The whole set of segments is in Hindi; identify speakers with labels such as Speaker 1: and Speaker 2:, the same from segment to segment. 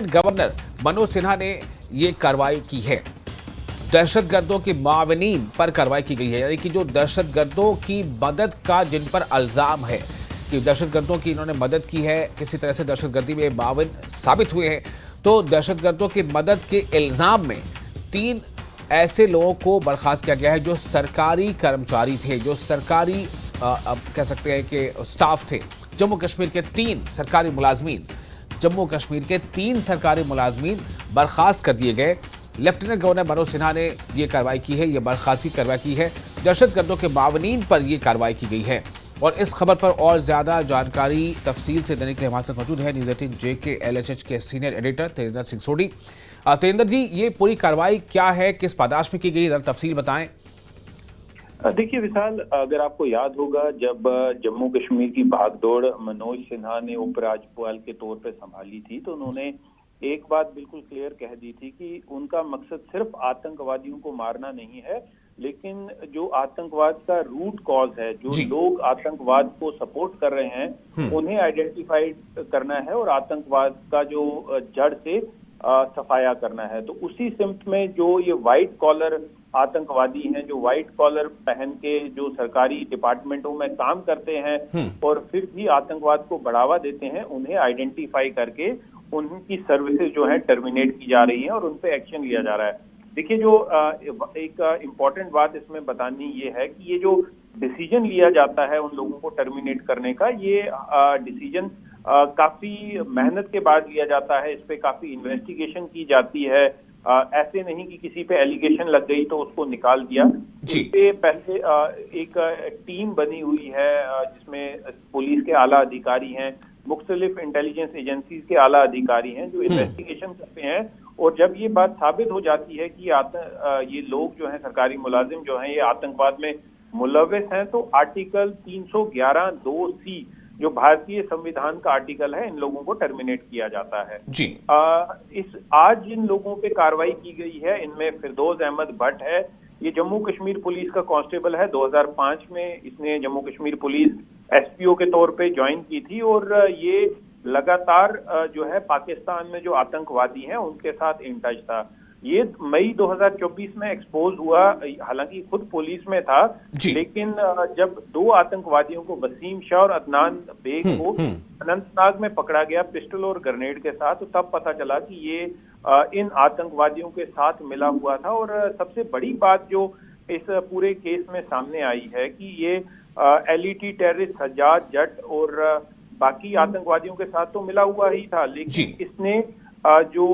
Speaker 1: गवर्नर मनोज सिन्हा ने ये कार्रवाई की है। दहशतगर्दों के मावनीन पर कार्रवाई की गई है, यानी कि जो दहशतगर्दों की मदद का जिन पर इल्जाम है कि दहशतगर्दों की इन्होंने मदद की है, किसी तरह से दहशतगर्दी में मावन साबित हुए हैं, तो दहशतगर्दों की मदद के इल्जाम में 3 ऐसे लोगों को बर्खास्त किया गया है जो सरकारी कर्मचारी थे, जो सरकारी अब कह सकते हैं कि स्टाफ थे। जम्मू कश्मीर के 3 सरकारी मुलाजमीन बर्खास्त कर दिए गए। लेफ्टिनेंट गवर्नर मनोज सिन्हा ने यह कार्रवाई की है, यह बर्खास्ती कार्रवाई की है। दहशतगर्दों के मावनीन पर यह कार्रवाई की गई है। और इस खबर पर और ज्यादा जानकारी तफसील से देने के लिए हमारे साथ मौजूद है न्यूज 18 JK LHH के सीनियर एडिटर तेजिंदर सिंह सोढ़ी। तेजिंदर जी, ये पूरी कार्रवाई क्या है, किस पादाश में की गई, जरा तफसील बताएं।
Speaker 2: देखिए विशाल, अगर आपको याद होगा, जब जम्मू कश्मीर की भागदौड़ मनोज सिन्हा ने उपराज्यपाल के तौर पे संभाली थी, तो उन्होंने एक बात बिल्कुल क्लियर कह दी थी कि उनका मकसद सिर्फ आतंकवादियों को मारना नहीं है, लेकिन जो आतंकवाद का रूट कॉज है, जो लोग आतंकवाद को सपोर्ट कर रहे हैं, उन्हें आइडेंटिफाई करना है और आतंकवाद का जो जड़ से सफाया करना है। तो उसी सिमत में जो ये व्हाइट कॉलर आतंकवादी हैं, जो व्हाइट कॉलर पहन के जो सरकारी डिपार्टमेंटों में काम करते हैं और फिर भी आतंकवाद को बढ़ावा देते हैं, उन्हें आइडेंटिफाई करके उनकी सर्विसेज जो है टर्मिनेट की जा रही है और उन पे एक्शन लिया जा रहा है। देखिए, जो एक इम्पॉर्टेंट बात इसमें बतानी ये है कि ये जो डिसीजन लिया जाता है उन लोगों को टर्मिनेट करने का, ये डिसीजन काफी मेहनत के बाद लिया जाता है। इस पे काफी इन्वेस्टिगेशन की जाती है। ऐसे नहीं कि किसी पे एलिगेशन लग गई तो उसको निकाल दिया। इस पे पहले एक टीम बनी हुई है जिसमें पुलिस के आला अधिकारी हैं, मुख्तलिफ इंटेलिजेंस एजेंसीज के आला अधिकारी हैं जो इन्वेस्टिगेशन करते हैं। और जब ये बात साबित हो जाती है कि ये लोग जो हैं, सरकारी मुलाजिम जो हैं, ये आतंकवाद में मुलव्विस हैं, तो आर्टिकल 311(2)(c) जो भारतीय संविधान का आर्टिकल है, इन लोगों को टर्मिनेट किया जाता है। आज जिन लोगों पे कार्रवाई की गई है, इनमें फिरदौस अहमद भट्ट है। ये जम्मू कश्मीर पुलिस का कांस्टेबल है। 2005 में इसने जम्मू कश्मीर पुलिस SPO के तौर पे ज्वाइन की थी और ये लगातार जो है पाकिस्तान में जो आतंकवादी हैं उनके साथ इन टच था। ये मई 2024 में एक्सपोज हुआ, हालांकि खुद पुलिस में था, लेकिन जब 2 आतंकवादियों को, वसीम शाह और अदनान बेग को अनंतनाग में पकड़ा गया पिस्टल और ग्रेनेड के साथ, तो तब पता चला कि ये इन आतंकवादियों के साथ मिला हुआ था। और सबसे बड़ी बात जो इस पूरे केस में सामने आई है कि ये LET टेररिस्ट सज्जाद जट और बाकी आतंकवादियों के साथ तो मिला हुआ ही था, लेकिन इसने जो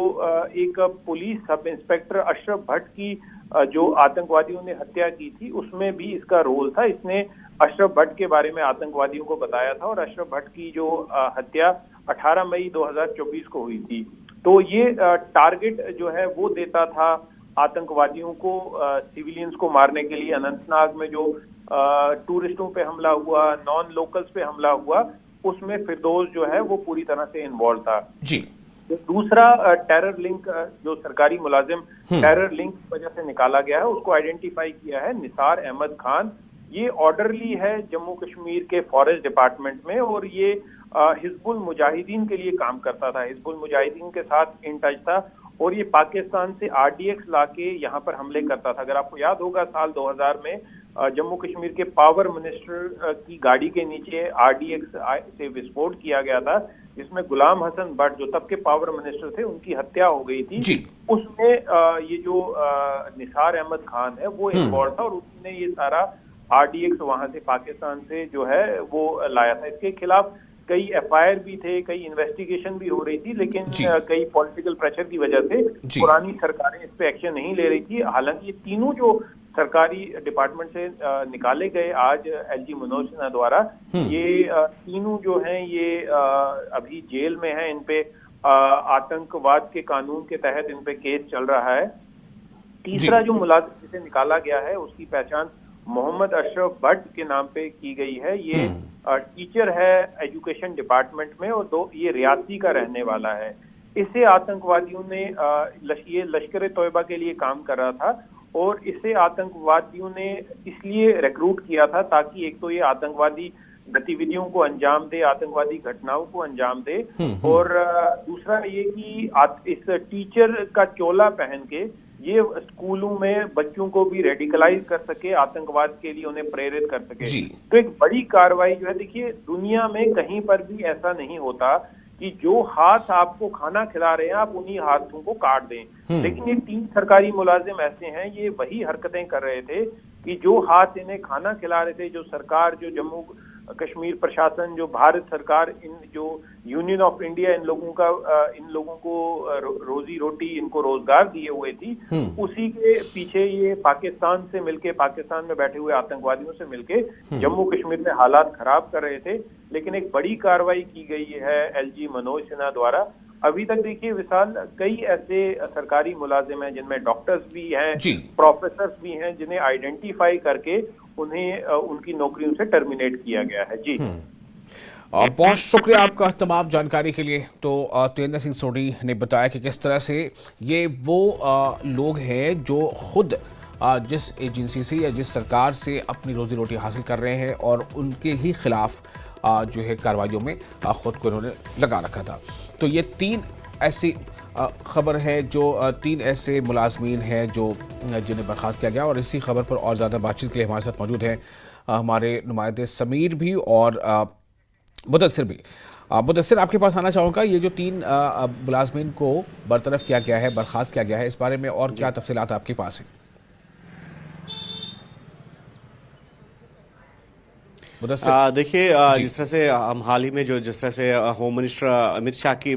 Speaker 2: एक police sub inspector Ashraf Bhatt की जो आतंकवादियों ने हत्या की थी, उसमें भी इसका रोल था। इसने अशरफ भट्ट के बारे में आतंकवादियों को बताया था और अशरफ भट्ट की जो हत्या 18 मई 2024 को हुई थी। तो ये टारगेट जो है वो देता था आतंकवादियों को, सिविलियंस को मारने के लिए। अनंतनाग में जो टूरिस्टों पे हमला हुआ, नॉन लोकल्स पे हमला हुआ, उसमें फिरदौस जो है वो पूरी तरह से इन्वॉल्व था। दूसरा टेरर लिंक, जो सरकारी मुलाजिम टेरर लिंक की वजह से निकाला गया है, उसको आइडेंटिफाई किया है निसार अहमद खान। ये ऑर्डरली है जम्मू कश्मीर के फॉरेस्ट डिपार्टमेंट में और ये हिजबुल मुजाहिदीन के लिए काम करता था, हिजबुल मुजाहिदीन के साथ इन टच था और ये पाकिस्तान से RDX लाके यहाँ पर हमले करता था। अगर आपको याद होगा, साल 2000 में जम्मू कश्मीर के पावर मिनिस्टर की गाड़ी के नीचे RDX से विस्फोट किया गया था, जिसमें गुलाम हसन भट्ट जो तब के पावर मिनिस्टर थे, उनकी हत्या हो गई थी। उसमें ये जो निसार अहमद खान है वो इन्वॉल्व था और उसने ये सारा RDX वहां से, पाकिस्तान से जो है वो लाया था। इसके खिलाफ कई FIR भी थे, कई इन्वेस्टिगेशन भी हो रही थी, लेकिन कई पॉलिटिकल प्रेशर की वजह से पुरानी सरकारें इस पे एक्शन नहीं ले रही थी। हालांकि ये तीनों जो सरकारी डिपार्टमेंट से निकाले गए आज LG मनोज सिन्हा द्वारा, ये तीनों जो हैं ये अभी जेल में हैं। इन पे आतंकवाद के कानून के तहत इन पे केस चल रहा है। तीसरा जो मुलाजिम जिसे निकाला गया है, उसकी पहचान मोहम्मद अशरफ भट्ट के नाम पे की गई है। ये टीचर है एजुकेशन डिपार्टमेंट में और ये रियासी का रहने वाला है। इसे आतंकवादियों ने ये लश्कर तोयबा के लिए काम कर रहा था और इसे आतंकवादियों ने इसलिए रिक्रूट किया था ताकि एक तो ये आतंकवादी गतिविधियों को अंजाम दे, आतंकवादी घटनाओं को अंजाम दे। और दूसरा ये कि इस टीचर का चोला पहन के ये स्कूलों में बच्चों को भी रेडिकलाइज कर सके, आतंकवाद के लिए उन्हें प्रेरित कर सके। तो एक बड़ी कार्रवाई जो है, देखिए दुनिया में कहीं पर भी ऐसा नहीं होता कि जो हाथ आपको खाना खिला रहे हैं आप उन्हीं हाथों को काट दें। लेकिन ये 3 सरकारी मुलाजिम ऐसे हैं, ये वही हरकतें कर रहे थे कि जो हाथ इन्हें खाना खिला रहे थे, जो सरकार, जो जम्मू कश्मीर प्रशासन, जो भारत सरकार, इन जो यूनियन ऑफ इंडिया इन लोगों को रोजी रोटी, इनको रोजगार दिए हुए थी, उसी के पीछे ये पाकिस्तान से मिलके, पाकिस्तान में बैठे हुए आतंकवादियों से मिलके जम्मू कश्मीर में हालात खराब कर रहे थे। लेकिन एक बड़ी कार्रवाई की गई है एलजी मनोज सिन्हा द्वारा। अभी तक देखिए विशाल, कई ऐसे सरकारी मुलाजिम हैं जिनमें डॉक्टर्स भी हैं, प्रोफेसर्स भी हैं, जिन्हें आइडेंटिफाई करके उन्हें उनकी नौकरियों से टर्मिनेट किया गया है। जी
Speaker 1: बहुत शुक्रिया आपका तमाम जानकारी के लिए। तो तेंद्र सिंह सोनी ने बताया कि किस तरह से ये वो लोग हैं जो खुद जिस एजेंसी से या जिस सरकार से अपनी रोजी रोटी हासिल कर रहे हैं और उनके ही खिलाफ जो है कार्रवाइयों में खुद को इन्होंने लगा रखा था। तो ये 3 ऐसी खबर है जो 3 ऐसे मुलाजमीन हैं जो जिन्हें बर्खास्त किया गया। और इसी खबर पर और ज़्यादा बातचीत के लिए हमारे साथ मौजूद हैं हमारे नुमाइंदे समीर भी और मुदस्सिर भी। मुदस्सिर, आपके पास आना चाहूँगा, ये जो 3 मुलाजमीन को बरतरफ किया गया है, बर्खास्त किया गया है, इस बारे में और क्या तफसीलात आपके पास हैं?
Speaker 3: देखिए, जिस तरह से हम हाल ही में जिस तरह से होम मिनिस्टर अमित शाह की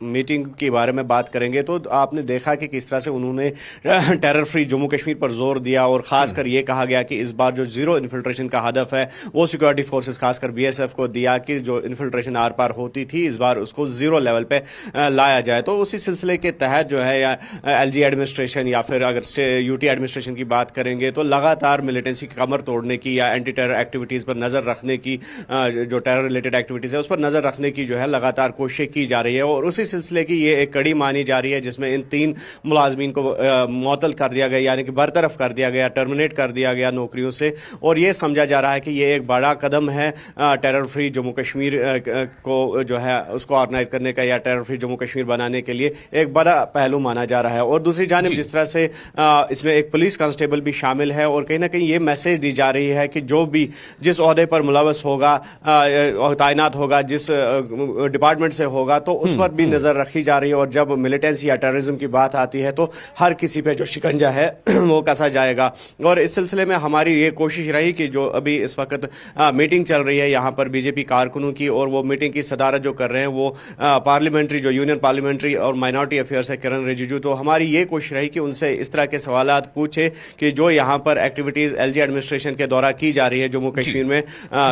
Speaker 3: मीटिंग के बारे में बात करेंगे तो आपने देखा कि किस तरह से उन्होंने टेरर फ्री जम्मू कश्मीर पर जोर दिया और खासकर ये कहा गया कि इस बार जो जीरो इन्फिल्ट्रेशन का हदफ है वो सिक्योरिटी फोर्सेस खासकर बीएसएफ को दिया कि जो इन्फिल्ट्रेशन आर पार होती थी इस बार उसको जीरो लेवल पे लाया जाए। तो उसी सिलसिले के तहत जो है या एलजी एडमिनिस्ट्रेशन या फिर अगर यूटी एडमिनिस्ट्रेशन की बात करेंगे तो लगातार मिलिटेंसी की कमर तोड़ने की या एंटी टेरर एक्टिविटीज पर नजर रखने की, जो टेरर रिलेटेड एक्टिविटीज है उस पर नजर रखने की जो है लगातार कोशिशें की जा रही है। और उसी सिलसिले की ये एक कड़ी मानी जा रही है जिसमें इन 3 मुलाजमीन को मुअत्तल कर दिया गया, यानी कि बरतरफ कर दिया गया, टर्मिनेट कर दिया गया नौकरियों से। और ये समझा जा रहा है कि ये एक बड़ा कदम है टेरर फ्री जम्मू कश्मीर को जो है उसको ऑर्गेनाइज करने का या टेरर फ्री जम्मू कश्मीर बनाने के लिए एक बड़ा पहलू माना जा रहा है। और दूसरी जानिब जिस तरह से इसमें एक पुलिस कांस्टेबल भी शामिल है और कहीं ना कहीं ये मैसेज दी जा रही है कि जो भी जिस ओहदे पर मुलव्वस होगा, तैनात होगा, जिस डिपार्टमेंट से होगा, तो उस पर भी नजर रखी जा रही है। और जब मिलिटेंसी या टेररिज्म की बात आती है तो हर किसी पे जो शिकंजा है वो कसा जाएगा। और इस सिलसिले में हमारी ये कोशिश रही कि जो अभी इस वक्त मीटिंग चल रही है यहाँ पर बीजेपी कारकुनों की, और वो मीटिंग की सदारत जो कर रहे हैं वो पार्लियामेंट्री जो यूनियन पार्लियामेंट्री और माइनॉरिटी अफेयर्स है किरण रिजिजू। तो हमारी ये कोशिश रही कि उनसे इस तरह के सवालात पूछे कि जो यहाँ पर एक्टिविटीज एलजी एडमिनिस्ट्रेशन के द्वारा की जा रही है जम्मू कश्मीर में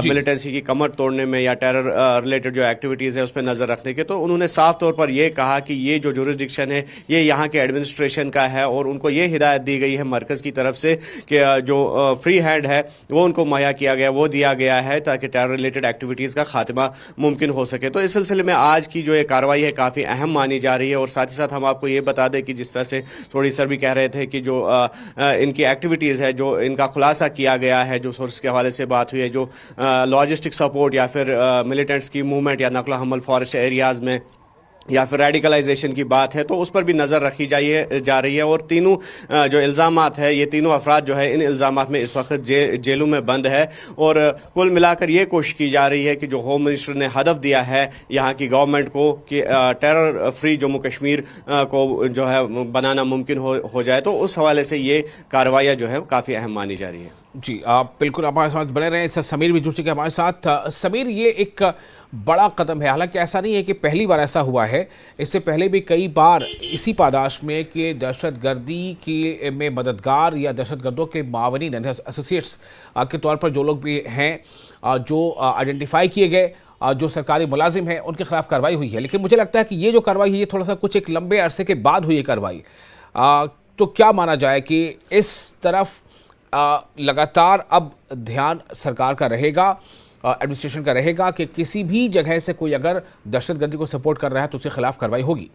Speaker 3: मिलिटेंसी की कमर तोड़ने में या टेरर रिलेटेड जो एक्टिविटीज है उस पर नजर रखने के, तो उन्होंने साफ तौर पर यह कहा कि ये जो जुरिस्डिक्शन है ये यहाँ के एडमिनिस्ट्रेशन का है और उनको ये हिदायत दी गई है मरकज की तरफ से कि जो फ्री हैंड है वो उनको मुहैया किया गया, वो दिया गया है ताकि टेरर रिलेटेड एक्टिविटीज का खात्मा मुमकिन हो सके। तो इस सिलसिले में आज की जो ये कार्रवाई है काफी अहम मानी जा रही है। और साथ ही साथ हम आपको ये बता दें कि जिस तरह से थोड़ी सर भी कह रहे थे कि जो इनकी एक्टिविटीज है, जो इनका खुलासा किया गया है, जो सोर्स के हवाले से बात हुई है, जो लॉजिस्टिक सपोर्ट या फिर मिलिटेंट्स की मूवमेंट या नकल हमल फॉरेस्ट एरियाज में या फिर रेडिकलाइजेशन की बात है, तो उस पर भी नजर रखी जा रही है। और तीनों जो इल्जामात है, ये तीनों अफराद जो है इन इल्जामात में इस वक्त जेलों में बंद है। और कुल मिलाकर ये कोशिश की जा रही है कि जो होम मिनिस्टर ने हदफ दिया है यहाँ की गवर्नमेंट को कि टेरर फ्री जम्मू कश्मीर को जो है बनाना मुमकिन हो जाए, तो उस हवाले से ये कार्रवाइयाँ जो है काफ़ी अहम मानी जा रही है।
Speaker 1: जी, आप बिल्कुल हमारे साथ बने रहें। समीर भी जुड़ चुके हैं हमारे साथ। समीर, ये एक बड़ा कदम है, हालांकि ऐसा नहीं है कि पहली बार ऐसा हुआ है, इससे पहले भी कई बार इसी पादाश में कि दहशतगर्दी की में मददगार या दहशतगर्दों के मावनीन एसोसिएट्स के तौर पर जो लोग भी हैं, जो आइडेंटिफाई किए गए, जो सरकारी मुलाजिम हैं, उनके खिलाफ कार्रवाई हुई है। लेकिन मुझे लगता है कि ये जो कार्रवाई है ये थोड़ा सा कुछ एक लंबे अरसे के बाद हुई है कार्रवाई। तो क्या माना जाए कि इस तरफ लगातार अब ध्यान सरकार का रहेगा, एडमिनिस्ट्रेशन का रहेगा कि किसी भी जगह से कोई अगर दहशतगर्दी को सपोर्ट कर रहा है तो उसके खिलाफ कार्रवाई होगी?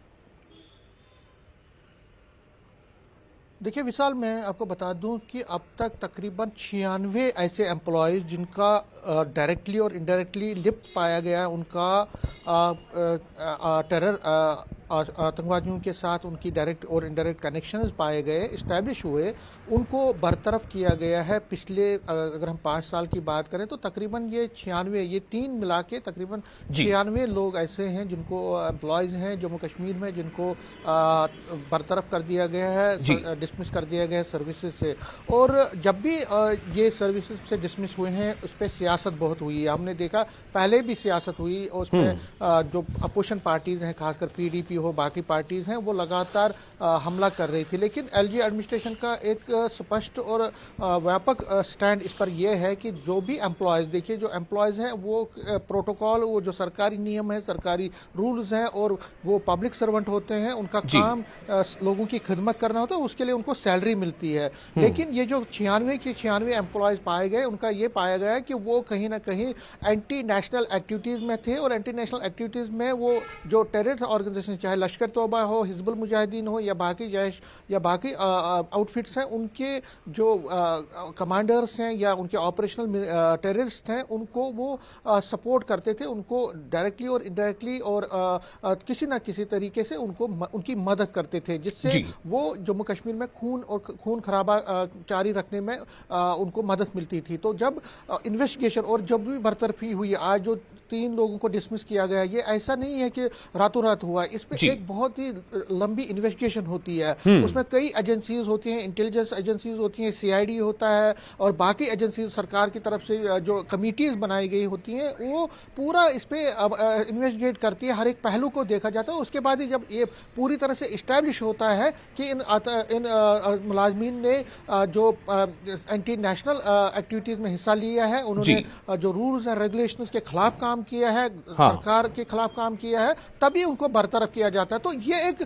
Speaker 4: देखिए विशाल, मैं आपको बता दूं कि अब तक तकरीबन 96 ऐसे एम्प्लॉयज़ जिनका डायरेक्टली और इनडायरेक्टली लिप्त पाया गया है, उनका टेरर आतंकवादियों के साथ उनकी डायरेक्ट और इनडायरेक्ट कनेक्शंस पाए गए, इस्टेब्लिश हुए, उनको बरतरफ किया गया है। पिछले अगर हम 5 साल की बात करें तो तकरीबन ये 96, ये 3 मिला के तकरीबन 96 लोग ऐसे हैं जिनको एम्प्लॉयज़ हैं जम्मू कश्मीर में, जिनको बरतरफ कर दिया गया है, डिसमिस कर दिया गया है सर्विसेज से। और जब भी ये सर्विसेज से डिसमिस हुए हैं उस पर सियासत बहुत हुई है। हमने देखा पहले भी सियासत हुई और उस पर जो अपोजिशन पार्टीज हैं, खासकर पीडीपी हो, बाकी पार्टीज हैं, वो लगातार हमला कर रही थी। लेकिन एलजी एडमिनिस्ट्रेशन का एक स्पष्ट और व्यापक स्टैंड इस पर यह है कि जो भी एम्प्लॉयज़, देखिए जो एम्प्लॉयज़ हैं वो प्रोटोकॉल, वो जो सरकारी नियम है, सरकारी रूल्स हैं और वो पब्लिक सर्वेंट होते हैं, उनका काम लोगों की खिदमत करना होता है, उसके लिए उनको सैलरी मिलती है। लेकिन ये जो 96 एम्प्लॉयज़ पाए गए, उनका ये पाया गया है कि वो कहीं ना कहीं एंटी नेशनल एक्टिविटीज़ में थे और एंटी नेशनल एक्टिविटीज़ में वो जो टेररिस्ट ऑर्गेनाइजेशन, चाहे लश्कर तौबा हो, हिजबुल मुजाहिदीन हो या बाकी जैश या बाकी आउटफिट्स हैं, उनके जो कमांडर्स हैं या उनके ऑपरेशनल टेररिस्ट हैं, उनको वो सपोर्ट करते थे, उनको डायरेक्टली और इनडायरेक्टली और किसी ना किसी तरीके से उनको उनकी मदद करते थे, जिससे वो जम्मू कश्मीर में खून खराबा जारी रखने में उनको मदद मिलती थी। तो जब इन्वेस्टिगेशन और जब भी बरतरफी हुई, आज जो 3 लोगों को डिसमिस किया गया, ये ऐसा नहीं है कि रातों रात हुआ, इसमें एक बहुत ही लंबी इन्वेस्टिगेशन होती है। उसमें कई एजेंसीज होती हैं, इंटेलिजेंस एजेंसीज होती हैं, सीआईडी होता है और बाकी एजेंसीज सरकार की तरफ से जो कमिटीज बनाई गई होती हैं, वो पूरा इस पे इन्वेस्टिगेट करती है, हर एक पहलू को देखा जाता है। उसके बाद ही जब ये पूरी तरह से इस्टेब्लिश होता है कि इन मुलाजमीन ने जो एंटी नेशनल एक्टिविटीज में हिस्सा लिया है, उन्होंने जो रूल्स एंड रेगुलेशंस के खिलाफ काम किया है, सरकार के खिलाफ काम किया है, तभी उनको बरतरफ किया जाता है। तो ये एक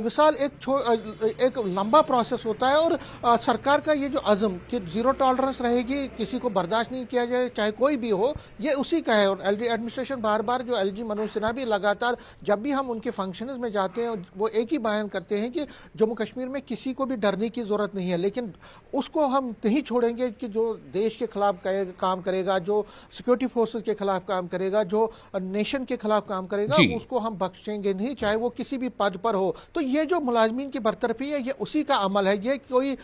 Speaker 4: विशाल एक लंबा प्रोसेस होता है और सरकार का ये जो अज़म कि जीरो टॉलरेंस रहेगी, किसी को बर्दाश्त नहीं किया जाए, चाहे कोई भी हो, ये उसी का है। और एलजी एडमिनिस्ट्रेशन बार बार, जो एलजी मनोज सिन्हा भी लगातार, जब भी हम उनके फंक्शंस में जाते हैं, वो एक ही बयान करते हैं कि जम्मू कश्मीर में किसी को भी डरने की जरूरत नहीं है, लेकिन उसको हम नहीं छोड़ेंगे कि जो देश के खिलाफ काम करेगा, जो सिक्योरिटी फोर्सेस के खिलाफ काम करेगा, जो नेशन के खिलाफ काम करेगा, उसको हम बख्शेंगे नहीं, चाहे वो किसी भी पद पर हो। तो ये जो मुलाजमीन की बरतरफी है, ये उसी का अमल है, ये कोई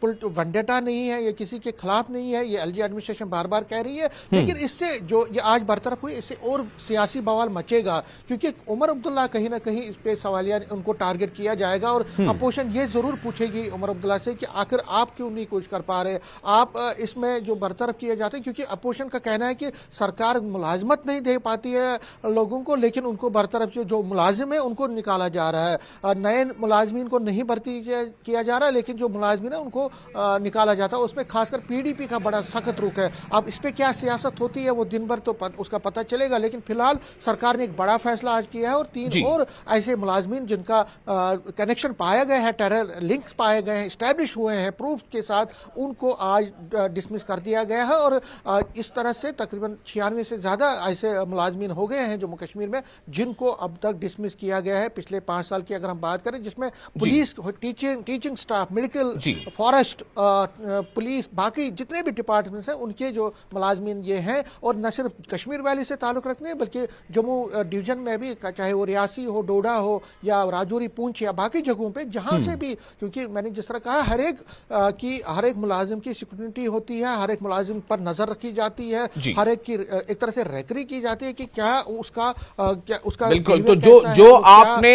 Speaker 4: वेंडेटा नहीं है, ये किसी के खिलाफ नहीं है, ये एलजी एडमिनिस्ट्रेशन बार बार कह रही है। लेकिन इससे जो ये आज बरतरफ हुई, इससे और सियासी बवाल मचेगा, क्योंकि उमर अब्दुल्ला कहीं ना कहीं इस पे सवालिया उनको टारगेट किया जाएगा और अपोजिशन ये जरूर पूछेगी उमर अब्दुल्ला से कि आखिर आप क्यों नहीं कुछ कर पा रहे, आप इसमें जो बरतरफ किए जाते हैं। क्योंकि अपोजिशन का कहना है कि सरकार मुलाजमत नहीं दे पाती है लोगों को, लेकिन उनको बरतरफ जो मुलाजिम है उनको निकाला जा रहा है, नए मुलाजमीन को नहीं भर्ती किया जा रहा है, लेकिन जो मुलाजमीन है उनको निकाला जाता है। उसमें खासकर पीडीपी का बड़ा सख्त रुख है। अब इस पे क्या सियासत होती है वो दिन भर तो उसका पता चलेगा, लेकिन फिलहाल सरकार ने एक बड़ा फैसला आज किया है और 3 और ऐसे मुलाजमीन जिनका कनेक्शन पाया गया है, टेरर लिंक्स पाए गए हैं, स्टैब्लिश हुए हैं प्रूफ के साथ, उनको आज डिसमिस कर दिया गया है। और इस तरह से तकरीबन 96 से ज्यादा ऐसे मुलाजमीन हो गए हैं जम्मू कश्मीर में जिनको अब तक डिसमिस किया गया है पिछले 5 साल की अगर हम बात करें, जिसमें police, teaching staff, medical, forest, police, बाकी जितने भी डिपार्टमेंट्स हैं उनके जो मुलाजमीन ये हैं। और न सिर्फ कश्मीर वैली से ताल्लुक रखते हैं बल्कि जम्मू डिवीजन में भी, चाहे वो रियासी हो, डोडा हो या राजौरी, पूंछ या बाकी जगहों पे जहां से भी, क्योंकि मैंने जिस तरह कहा हर एक मुलाजिम की सिक्योरिटी होती है, हर एक मुलाजिम पर नजर रखी जाती है, हर एक की एक तरह से रेकरी की जाती है कि क्या उसका
Speaker 1: बिल्कुल। तो जो आपने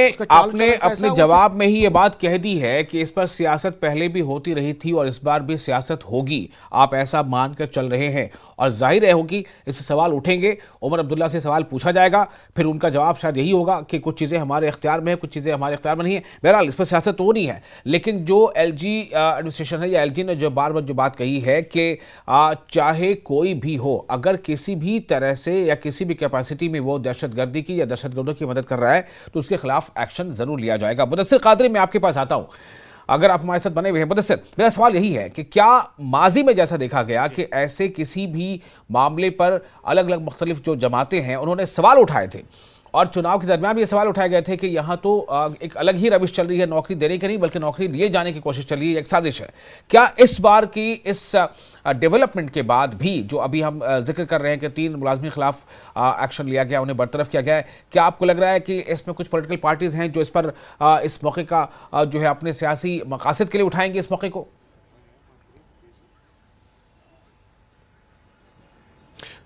Speaker 1: अपने जवाब में ही ये बात कह दी है कि इस पर सियासत पहले भी होती रही थी और इस बार भी सियासत होगी, आप ऐसा मानकर चल रहे हैं और जाहिर है होगी, इससे सवाल उठेंगे, उमर अब्दुल्ला से सवाल पूछा जाएगा, फिर उनका जवाब शायद यही होगा कि कुछ चीज़ें हमारे इख्तियार में है, कुछ चीज़ें हमारे इख्तियार में नहीं है। बहरहाल इस पर सियासत तो नहीं है, लेकिन जो एलजी एडमिनिस्ट्रेशन है या एलजी ने जो बार बार जो बात कही है कि चाहे कोई भी हो, अगर किसी भी तरह से या किसी भी कैपेसिटी में वो दहशतगर्दी की या दहशतगर्दों की मदद कर रहा है तो उसके खिलाफ एक्शन जरूर लिया जाएगा। मुदस्सिर कादरी, मैं आपके पास आता हूं, अगर आप हमारे साथ बने हुए हैं। मुदस्सिर, मेरा सवाल यही है कि क्या माजी में जैसा देखा गया कि ऐसे किसी भी मामले पर अलग अलग मुख्तलिफ जो जमातें हैं उन्होंने सवाल उठाए थे और चुनाव के दरमियान भी ये सवाल उठाए गए थे कि यहाँ तो एक अलग ही रविश चल रही है, नौकरी देने की नहीं बल्कि नौकरी लिए जाने की कोशिश चल रही है, एक साजिश है। क्या इस बार की इस डेवलपमेंट के बाद भी जो अभी हम जिक्र कर रहे हैं कि 3 मुलाजमीन के खिलाफ एक्शन लिया गया, उन्हें बरतरफ किया गया है, क्या आपको लग रहा है कि इसमें कुछ पॉलिटिकल पार्टीज हैं जो इस पर इस मौके का जो है अपने सियासी मकासद के लिए उठाएंगे इस मौके को?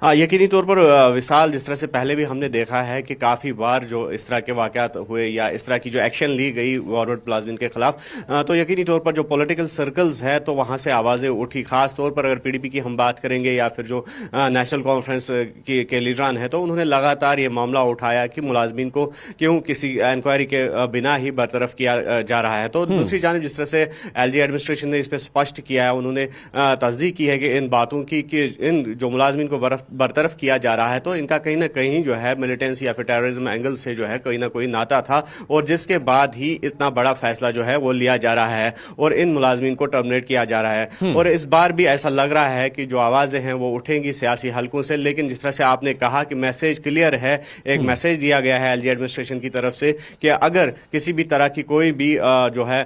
Speaker 3: हाँ, यकीनी तौर पर विशाल, जिस तरह से पहले भी हमने देखा है कि काफ़ी बार जो इस तरह के वाक़यात हुए या इस तरह की जो एक्शन ली गई गवर्नमेंट मुलाज़िमीन के खिलाफ, तो यकीनी तौर पर जो पॉलिटिकल सर्कल्स है तो वहाँ से आवाज़ें उठी। ख़ास तौर पर अगर पीडीपी की हम बात करेंगे या फिर जो नेशनल कॉन्फ्रेंस के लीडरान हैं, तो उन्होंने लगातार ये मामला उठाया कि मुलाज़मीन को क्यों किसी इंक्वायरी के बिना ही बरतरफ किया जा रहा है। तो दूसरी जानिब जिस तरह से एलजी एडमिनिस्ट्रेशन ने इस पर स्पष्ट किया है, उन्होंने तस्दीक की है कि इन बातों की कि इन जो मुलाज़मीन को बरतरफ किया जा रहा है तो इनका कहीं ना कहीं जो है मिलिटेंसी या फिर टेररिज्म एंगल से जो है कोई ना कोई नाता था, और जिसके बाद ही इतना बड़ा फैसला जो है वो लिया जा रहा है और इन मुलाजमीन को टर्मिनेट किया जा रहा है। और इस बार भी ऐसा लग रहा है कि जो आवाजें हैं वो उठेंगी सियासी हलकों से, लेकिन जिस तरह से आपने कहा कि मैसेज क्लियर है, एक मैसेज दिया गया है एलजी एडमिनिस्ट्रेशन की तरफ से कि अगर किसी भी तरह की कोई भी जो है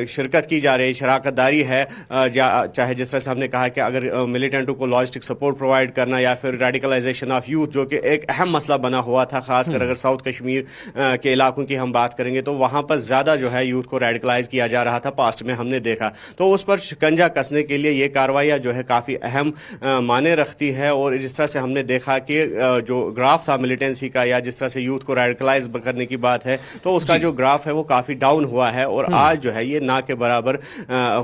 Speaker 3: शिरकत की जा रही, शराकतदारी है, चाहे जिस तरह से हमने कहा कि अगर मिलिटेंटों को लॉजिस्टिक सपोर्ट प्रोवाइड करना या फिर रेडिकलाइजेशन ऑफ यूथ, जो कि एक अहम मसला बना हुआ था, खासकर अगर साउथ कश्मीर के इलाकों की हम बात करेंगे तो वहां पर ज्यादा जो है यूथ को रेडिकलाइज किया जा रहा था, पास्ट में हमने देखा। तो उस पर शिकंजा कसने के लिए ये कार्रवाइयां जो है काफी अहम माने रखती है। और जिस तरह से हमने देखा कि जो ग्राफ था मिलिटेंसी का या जिस तरह से यूथ को रेडिकलाइज करने की बात है, तो उसका जो ग्राफ है वो काफी डाउन हुआ है और आज जो है ये ना के बराबर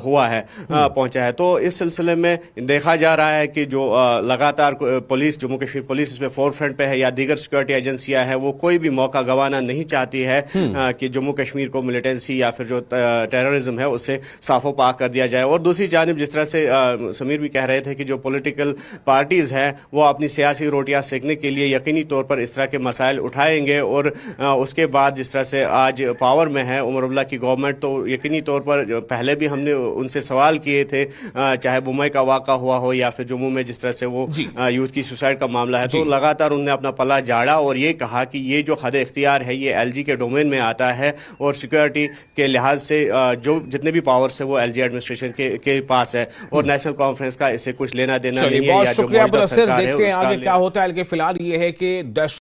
Speaker 3: हुआ है, पहुंचा है। तो इस सिलसिले में देखा जा रहा है कि जो लगातार पुलिस, जम्मू कश्मीर पुलिस इसमें फोरफ्रंट पे है या दीगर सिक्योरिटी एजेंसियां हैं, वो कोई भी मौका गंवाना नहीं चाहती है कि जम्मू कश्मीर को मिलिटेंसी या फिर जो टेररिज्म है उससे साफो पाक कर दिया जाए। और दूसरी जानिब जिस तरह से समीर भी कह रहे थे कि जो पॉलिटिकल पार्टीज हैं वो अपनी सियासी रोटियां सेकने के लिए यकीनी तौर पर इस तरह के मसाइल उठाएंगे। और उसके बाद जिस तरह से आज पावर में है उमर अब्दुल्ला की गवर्नमेंट, तो यकीनी तौर पर पहले भी हमने उनसे सवाल किए थे, चाहे मुंबई का वाक़ा हुआ हो या फिर जम्मू में जिस तरह से वो यूथ की सुसाइड का मामला है, तो लगातार उन्होंने अपना पल्ला झाड़ा और ये कहा कि ये जो हद इख्तियार है ये एलजी के डोमेन में आता है और सिक्योरिटी के लिहाज से जो जितने भी पावर्स है वो एलजी एडमिनिस्ट्रेशन के पास है और नेशनल कॉन्फ्रेंस का इससे कुछ लेना देना नहीं है।
Speaker 1: बहुत शुक्रिया मुदस्सिर, देखते हैं आगे क्या होता है। फिलहाल ये है कि